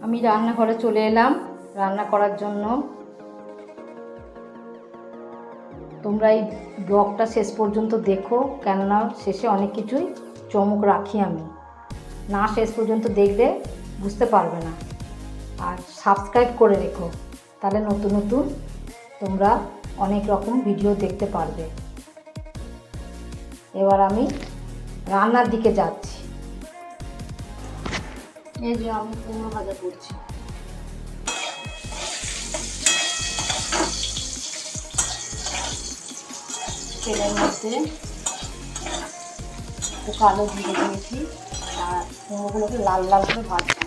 আমি রান্নাঘরে চলে এলাম রান্না করার জন্য। তোমরা এই ব্লগটা শেষ পর্যন্ত দেখো, কেননা শেষে অনেক কিছুই চমক রাখি আমি। না শেষ পর্যন্ত দেখলে বুঝতে পারবে না। আর সাবস্ক্রাইব করে রেখো, তাহলে নতুন নতুন তোমরা অনেক রকম ভিডিও দেখতে পারবে। এবার আমি রান্নার দিকে যাচ্ছি। এই যে আমি কুমড়ো ভাজা করছি। তেলের মধ্যে একটু কালো জিরে দিয়েছি আর কুমড়োগুলোকে লাল লাল করে ভাজছি।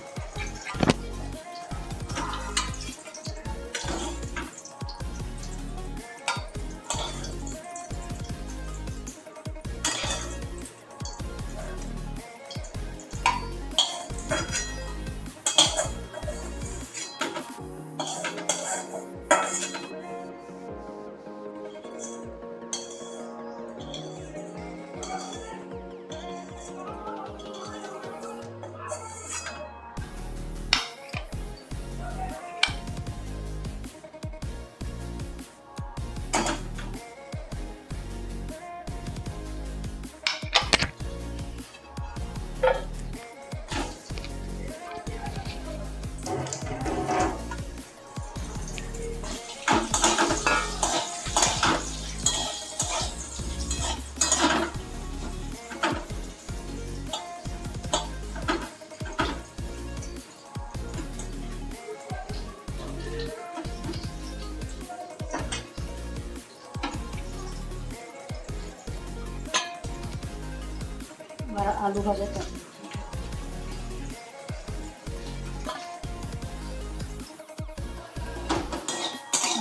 আর আলু ভাজাটা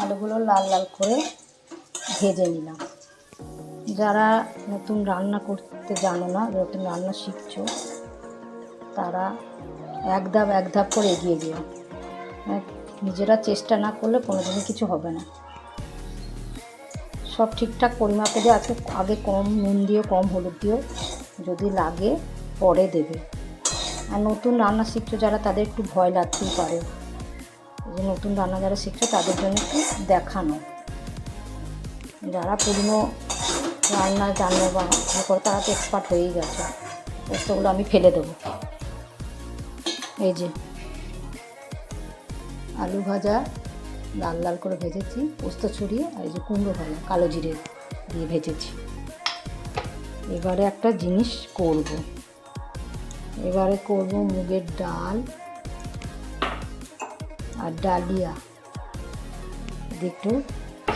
আলুগুলো লাল লাল করে ভেজে নিলাম। যারা নতুন রান্না করতে জানো না, নতুন রান্না শিখছো, তারা এক ধাপ করে এগিয়ে দিও। নিজেরা চেষ্টা না করলে কোনোদিনই কিছু হবে না। সব ঠিকঠাক পরিমাপে দিয়ে আছে, আগে কম নুন দিও, কম হলুদ দিও, যদি লাগে পরে দেবে। আর নতুন রান্না শিখছো যারা, তাদের একটু ভয় লাগতেই পারে। যে নতুন রান্না যারা শিখছো তাদের জন্য একটু দেখানো। যারা পুরনো রান্না জানো বা করে, তারা তো এক্সপার্ট হয়েই গেছে। পোস্তগুলো আমি ফেলে দেবো। এই যে আলু ভাজা লাল লাল করে ভেজেছি, পোস্ত ছড়িয়ে, আর এই যে কুমড়ো ভাজা কালো জিরে দিয়ে ভেজেছি। এবারে একটা জিনিস করব, এবারে করব মুগের ডাল আর ডালিয়া দিয়ে একটু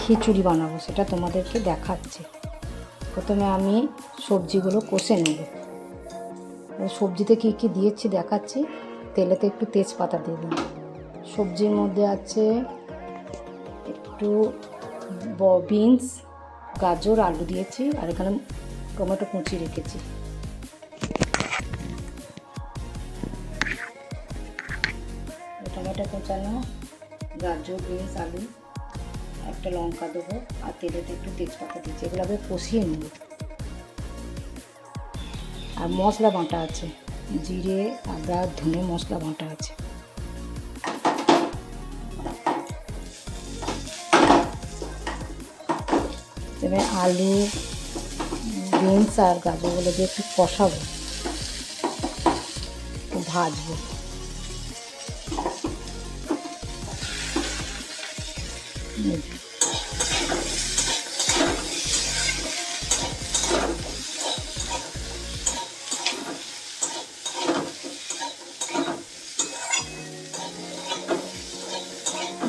খিচুড়ি বানাবো, সেটা তোমাদেরকে দেখাচ্ছি। প্রথমে আমি সবজিগুলো কষে নেব। সবজিতে কী কী দিয়েছি দেখাচ্ছি। তেলেতে একটু তেজপাতা দিয়ে দিন। সবজির মধ্যে আছে একটু বিনস, গাজর, আলু দিয়েছি, আর এখানে টমেটো কুচি রেখেছি। টমেটো কুচানো, গাজর, বিনস, আলু, একটা লঙ্কা দেবো, আর তেলেতে একটু তেজপাতা দিচ্ছি। এগুলো আগে কষিয়ে নেব। আর মশলা বাটা আছে, জিরে, আদা, ধনে মশলা বাটা আছে। এবার আলু, বিনস আর গাজরগুলো দিয়ে একটু কষাবো, একটু ভাজবো।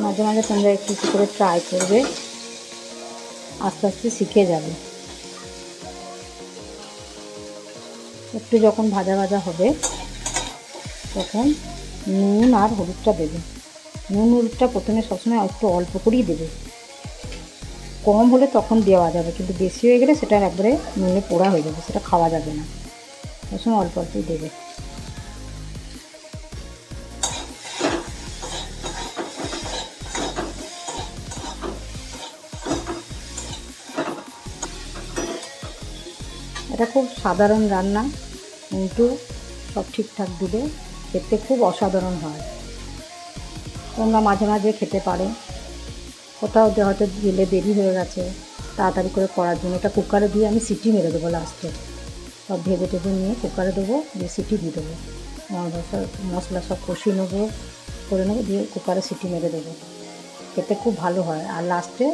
মাঝে মাঝে তোমরা একটু করে ট্রাই করবে, আস্তে আস্তে শিখে যাবে। একটু যখন ভাজা ভাজা হবে তখন নুন আর হলুদটা দেবে। নুন হলুদটা প্রথমে সবসময় একটু অল্প করেই দেবে। কম হলে তখন দেওয়া যাবে, কিন্তু বেশি হয়ে গেলে সেটা একবারে নুনে পোড়া হয়ে যাবে, সেটা খাওয়া যাবে না। সবসময় অল্প অল্পই দেবে। এটা খুব সাধারণ রান্না, কিন্তু সব ঠিকঠাক দিলে খেতে খুব অসাধারণ হয়। তোমরা মাঝে মাঝে খেতে পারো। কোথাও হয়তো গেলে দেরি হয়ে গেছে, তাড়াতাড়ি করে করার জন্য এটা কুকারে দিয়ে আমি সিটি মেরে দেবো লাস্টে। সব ভেজে টেজে নিয়ে কুকারে দেবো, দিয়ে সিটি দিয়ে দেবো। মশলা সব কষিয়ে নেবো, করে নেবো, দিয়ে কুকারে সিটি মেরে দেবো। খেতে খুব ভালো হয়। আর লাস্টে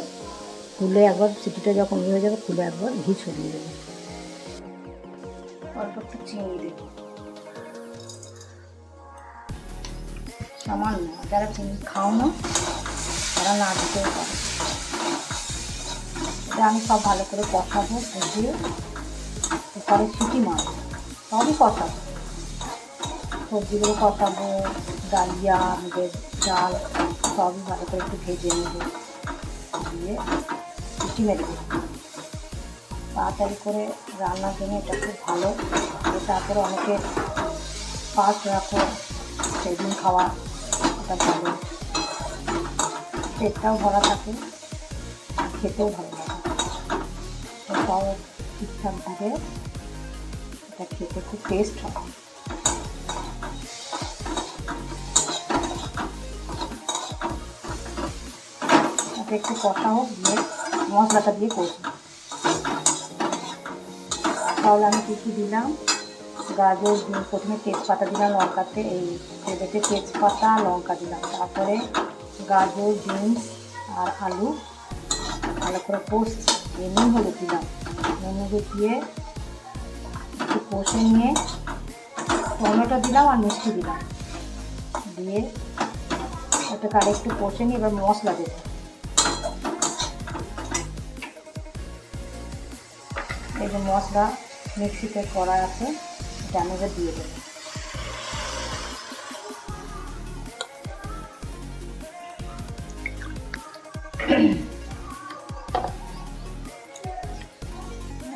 খুলে একবার সিটিটা যখন হয়ে যাবে, খুলে একবার ঘি ছড়িয়ে দেবো। অল্প একটু চিনি দেবো সামান্য। যারা চিনি খাও না তারা না দিতেও পারে। এটা আমি সব ভালো করে কষাবো, কষিয়ে কুকারে সিটি মারবো, সবই কষাবো। সবজিগুলো কষাবো, ডালিয়া, মুগের ডাল সবই ভালো করে একটু ভেজে নেবো, দিয়ে সিটি মেরে দেবো। তাড়াতাড়ি করে রান্নার জন্য এটা খুব ভালো। তারপরে অনেকে ফাস্ট রাখো, সেদিন খাওয়া, এটা ভালো। পেটটাও ভরা থাকে আর খেতেও ভালো লাগে। সব ঠিকঠাক ভাবে এটা খেতে খুব টেস্ট হয়। এটা একটু কষা হোক, দিয়ে মশলাটা দিয়ে কষি। তাহলে আমি কী দিলাম, গাজর, প্রথমে তেজপাতা দিলাম, লঙ্কাতে এই তেলেতে তেজপাতা লঙ্কা দিলাম, তারপরে গাজর, বিনস আর আলু ভালো করে কষছি। নুন হলুদ দিলাম, নুন হলুদ দিয়ে একটু কষে নিয়ে টমেটো দিলাম আর মিষ্টি দিলাম, দিয়ে ওটাকে আর একটু কষে নিয়ে এবার মশলা দেবো। এই যে মশলা মিক্সিতে করা আছে, এটা আমি এবার দিয়ে দেবো।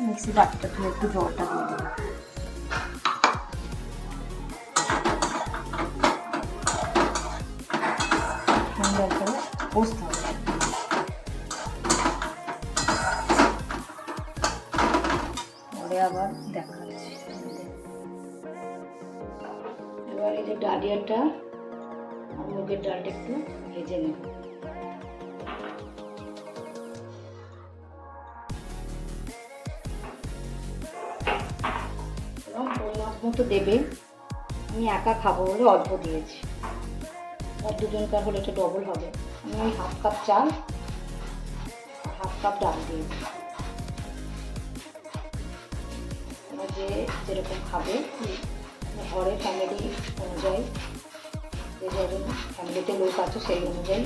মিক্সি বাটিটা দিয়ে একটু জলটা দিয়ে দেবো। সুন্দর করে কষতে হবে। পরে আবার দেখা যাচ্ছে। এবার এই যে ডালিয়াটা আর মুগের ডালটা একটু ভেজে নেব। এবং পরিমাণ মতো দেবে। আমি একা খাবো বলে অল্প দিয়েছি, আর দুজনকার হলে এটা ডবল হবে। আমি ওই 1/2 কাপ চাল আর 1/2 কাপ ডাল দিয়েছি। এবার যে যেরকম খাবে ঘরে ফ্যামিলি অনুযায়ী, যে যেরকম ফ্যামিলিতে লোক আছে সেই অনুযায়ী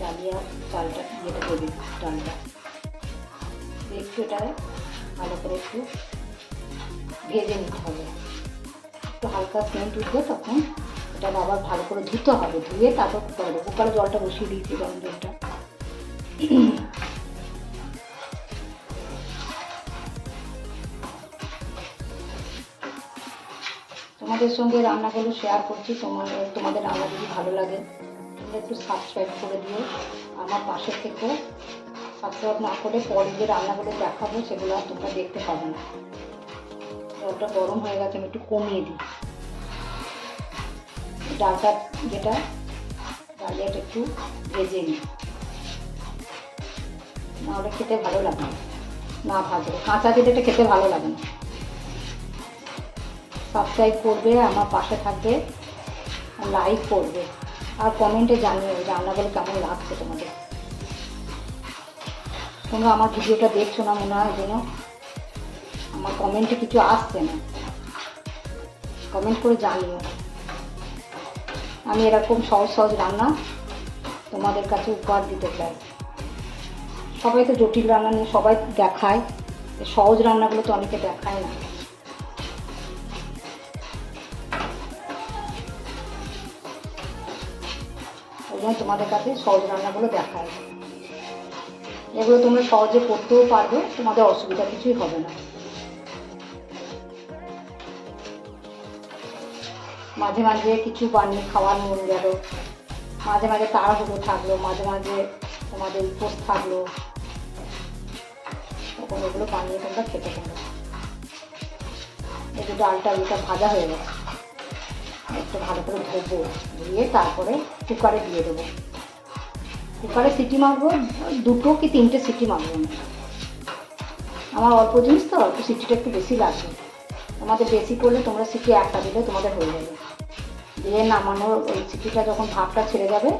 ডালিয়া চালটা ইয়েটা দেবে, ডালটা একটু এটা ভালো করে একটু ভেজে নিতে হবে। একটু হালকা সেন্ট উঠবে, তখন এটা আবার ভালো করে ধুতে হবে। ধুয়ে তারপর কুকারে দেবো। কুকারে জলটা বসিয়ে দিয়েছি, গরম জলটা। তোমাদের সঙ্গে রান্নাগুলো শেয়ার করছি। তোমাদের রান্না যদি ভালো লাগে তোমরা একটু সাবস্ক্রাইব করে দিও, আমার পাশে থেকে। সাবস্ক্রাইব না করে পরে যে রান্নাগুলো দেখাবো সেগুলো আর তোমরা দেখতে পাবে না। জলটা গরম হয়ে গেছে, আমি একটু কমিয়ে দিই। ডালটা যেটা ডালিয়াটা একটু ভেজে নিই, নাহলে খেতে ভালো লাগে না। ভাজলে কাঁচা যেটা খেতে ভালো লাগে না। সাবস্ক্রাইব করবে, আমার পাশে থাকবে, লাইক করবে, আর কমেন্টে জানিও রান্নাগুলো কেমন লাগছে তোমাদের। তোমরা আমার ভিডিওটা দেখছো না মনে হয়, যেন আমার কমেন্টে কিছু আসছে না। কমেন্ট করে জানিও। আমি এরকম সহজ সহজ রান্না তোমাদের কাছে উপহার দিতে চাই। সবাই তো জটিল রান্না নিয়ে সবাই দেখায়, সহজ রান্নাগুলো তো অনেকে দেখায় না। ওই জন্য তোমাদের কাছে সহজ রান্নাগুলো দেখায়। এগুলো তোমরা সহজে করতেও পারবে, তোমাদের অসুবিধা কিছুই হবে না। মাঝে মাঝে কিছু বানিয়ে খাওয়ার মন গেল, মাঝে মাঝে তাড়াহুড়ো থাকলো, মাঝে মাঝে তোমাদের উপোস থাকলো, তখন এগুলো বানিয়ে তোমরা খেতে পারো। এই যে ডালটা এটা ভাজা হয়ে গেছে, একটু ভালো করে ধোবো, ধুয়ে তারপরে কুকারে দিয়ে দেবো। কুকারে সিটি মারবো, 2 কি 3টে সিটি মারবো আমি। আমার অল্প জিনিস তো, অল্প সিটিটা একটু বেশি লাগবে। তোমাদের বেশি করলে তোমরা সিটি একটা দিলে তোমাদের হয়ে যাবে। দিয়ে নামানোর ওই সিটিটা যখন ভাপটা ছেড়ে যাবে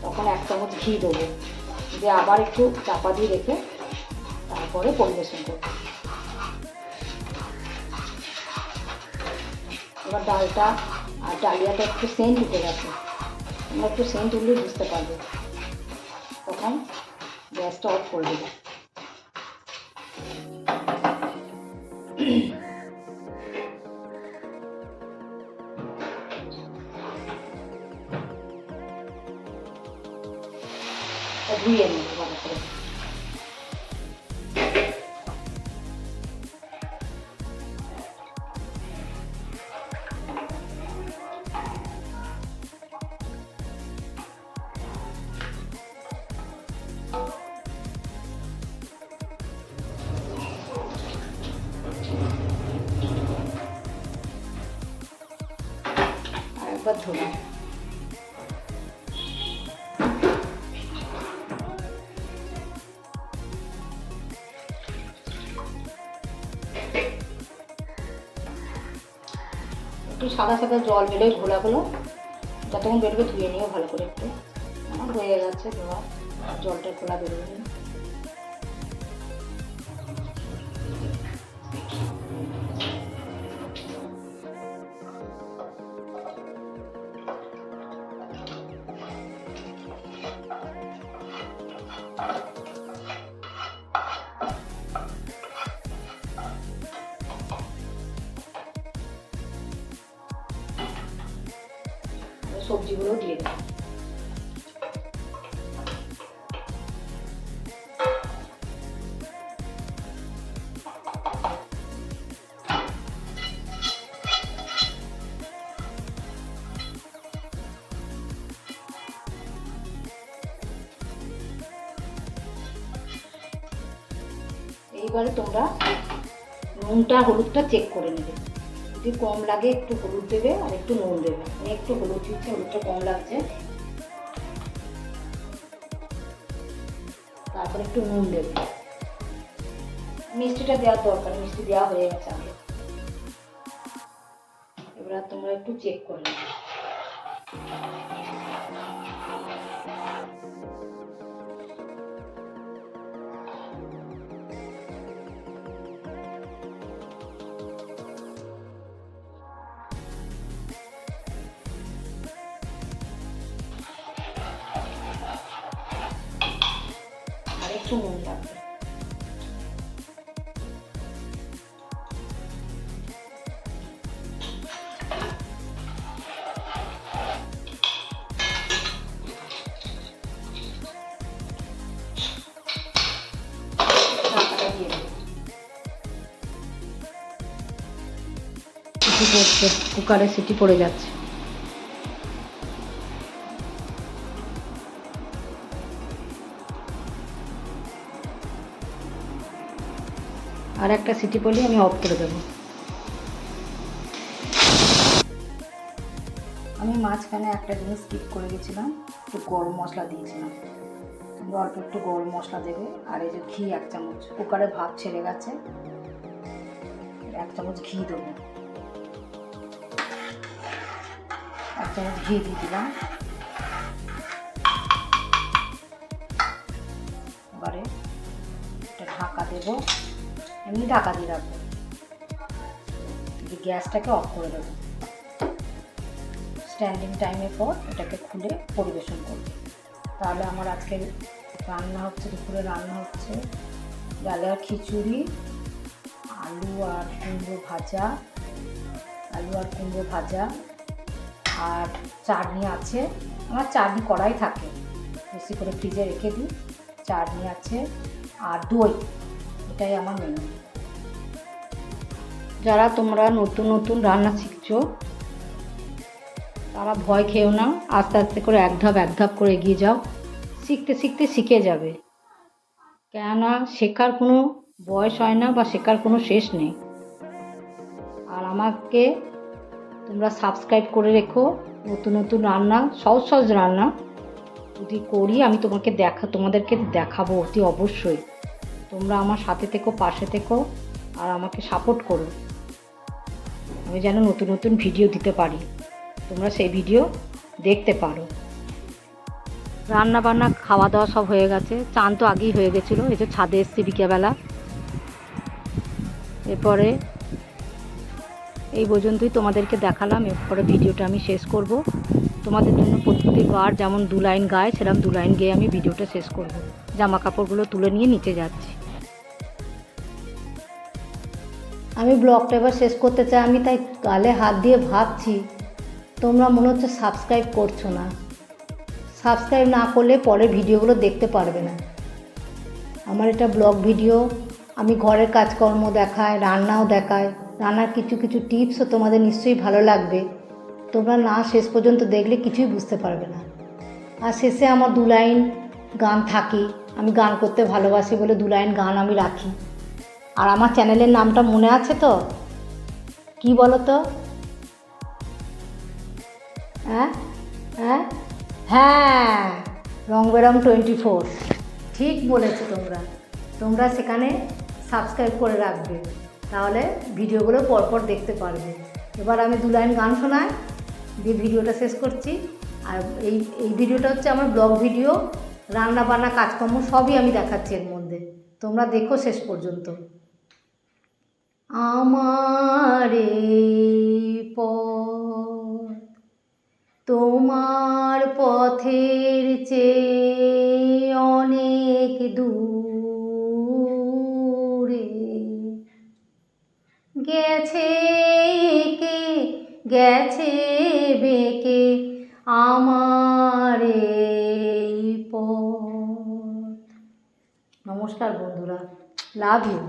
তখন 1 চামচ ঘি দেবো, দিয়ে আবার একটু চাপা দিয়ে রেখে তারপরে পরিবেশন করবো। এবার ডালটা আর ডালিয়াটা একটু সেন্ট উঠে গেছে, তোমরা একটু সেন্ট উঠলেই বুঝতে পারবে, তখন গ্যাসটা অফ করে দেবো। ধুয়ে নেবো ভালো করে। আর একবার ধুলাম। একটু সাদা সাদা জল বেরোয় ঘোলাগুলো, যতক্ষণ বেরোবে ধুয়ে নিও ভালো করে একটু। আমার হয়ে গেছে ধোয়া, জলটা ঘোলা বেরোবে। সবজিগুলো দিয়ে দেবো। এইবারে তোমরা নুনটা হলুদটা চেক করে নেবে, যদি কম লাগে একটু হলুদ দেবে আর একটু নুন দেবে। আমি একটু হলুদ দিচ্ছি, হলুদটা কম লাগছে, তারপরে একটু নুন দেবে। মিষ্টিটা দেওয়ার দরকার, মিষ্টি দেওয়া হয়ে গেছে আগে। এবার তোমরা একটু চেক করে নেবে। আর একটু নুন লাগবে। ঢাকাটা দিয়ে দেবো। সিটি পড়ছে, কুকারে সিটি পড়ে যাচ্ছে। আর একটা সিটি পড়লে আমি অফ করে দেবো। আমি মাঝখানে একটা জিনিস স্কিপ করে গেছিলাম, একটু গরম মশলা দিয়েছিলাম। তোমরা অল্প একটু গরম মশলা দেবে। আর এই যে ঘি 1 চামচ, কুকারে ভাপ ছেড়ে গেছে, 1 চামচ ঘি দেবো। 1 চামচ ঘি দিয়ে দিলাম। এবারে একটা ঢাকা দেবো, এমনি ঢাকা দিয়ে রাখবো, গ্যাসটাকে অফ করে দেবো। স্ট্যান্ডিং টাইমের পর এটাকে খুলে পরিবেশন করব। তাহলে আমার আজকে রান্না হচ্ছে, দুপুরে রান্না হচ্ছে ডালের খিচুড়ি, আলু আর কুমড়ো ভাজা, আর চাটনি আছে। আমার চাটনি করাই থাকে, বেশি করে ফ্রিজে রেখে দিই। চাটনি আছে আর দই, এটাই আমার মেনু। যারা তোমরা নতুন নতুন রান্না শিখছো তারা ভয় খেও না, আস্তে আস্তে করে এক ধাপ করে এগিয়ে যাও। শিখতে শিখতে শিখে যাবে, কেননা শেখার কোনো বয়স হয় না বা শেখার কোনো শেষ নেই। আর আমাকে তোমরা সাবস্ক্রাইব করে রেখো। নতুন নতুন রান্না, সহজ সহজ রান্না যদি করি আমি তোমাদেরকে দেখাবো অতি অবশ্যই। তোমরা আমার সাথে থেকো, পাশে থেকো, আর আমাকে সাপোর্ট করো। আমি যেন নতুন নতুন ভিডিও দিতে পারি, তোমরা সেই ভিডিও দেখতে পারো। রান্না বান্না খাওয়া দাওয়া সব হয়ে গেছে, চান তো আগেই হয়ে গেছিলো। এই যে ছাদে এসছি বিকেলবেলা। এরপরে এই পর্যন্তই তোমাদেরকে দেখালাম। এরপরে ভিডিওটা আমি শেষ করব। তোমাদের জন্য প্রত্যেকবার যেমন 2 লাইন গায়, সেরকম 2 লাইন গেয়ে আমি ভিডিওটা শেষ করব। জামা কাপড়গুলো তুলে নিয়ে নিচে যাচ্ছি। আমি ব্লগটা এবার শেষ করতে চাই। আমি তাই গালে হাত দিয়ে ভাবছি, তোমরা মনে হচ্ছে সাবস্ক্রাইব করছো না। সাবস্ক্রাইব না করলে পরের ভিডিওগুলো দেখতে পারবে না। আমার এটা ব্লগ ভিডিও, আমি ঘরের কাজকর্ম দেখাই, রান্নাও দেখাই। রান্নার কিছু কিছু টিপসও তোমাদের নিশ্চয়ই ভালো লাগবে। তোমরা না শেষ পর্যন্ত দেখলে কিছুই বুঝতে পারবে না। আর শেষে আমার 2 লাইন গান থাকি। আমি গান করতে ভালোবাসি বলে 2 লাইন গান আমি রাখি। আর আমার চ্যানেলের নামটা মনে আছে তো? কি বলো তো? হ্যাঁ হ্যাঁ হ্যাঁ, রং বেরং 24। ঠিক বলেছো তোমরা। তোমরা সেখানে সাবস্ক্রাইব করে রাখবে, তাহলে ভিডিওগুলো পরপর দেখতে পারবে। এবার আমি 2 লাইন গান শোনাই দিয়ে ভিডিওটা শেষ করছি। আর এই ভিডিওটা হচ্ছে আমার ব্লগ ভিডিও, রান্না বান্না কাজকর্ম সবই আমি দেখাচ্ছি এর মধ্যে। তোমরা দেখো শেষ পর্যন্ত। আমার এই পথ তোমার পথের চেয়ে অনেক দূরে গেছে কে, গেছে বেঁকে আমার এই পথ। নমস্কার বন্ধুরা, লাভ ইউ।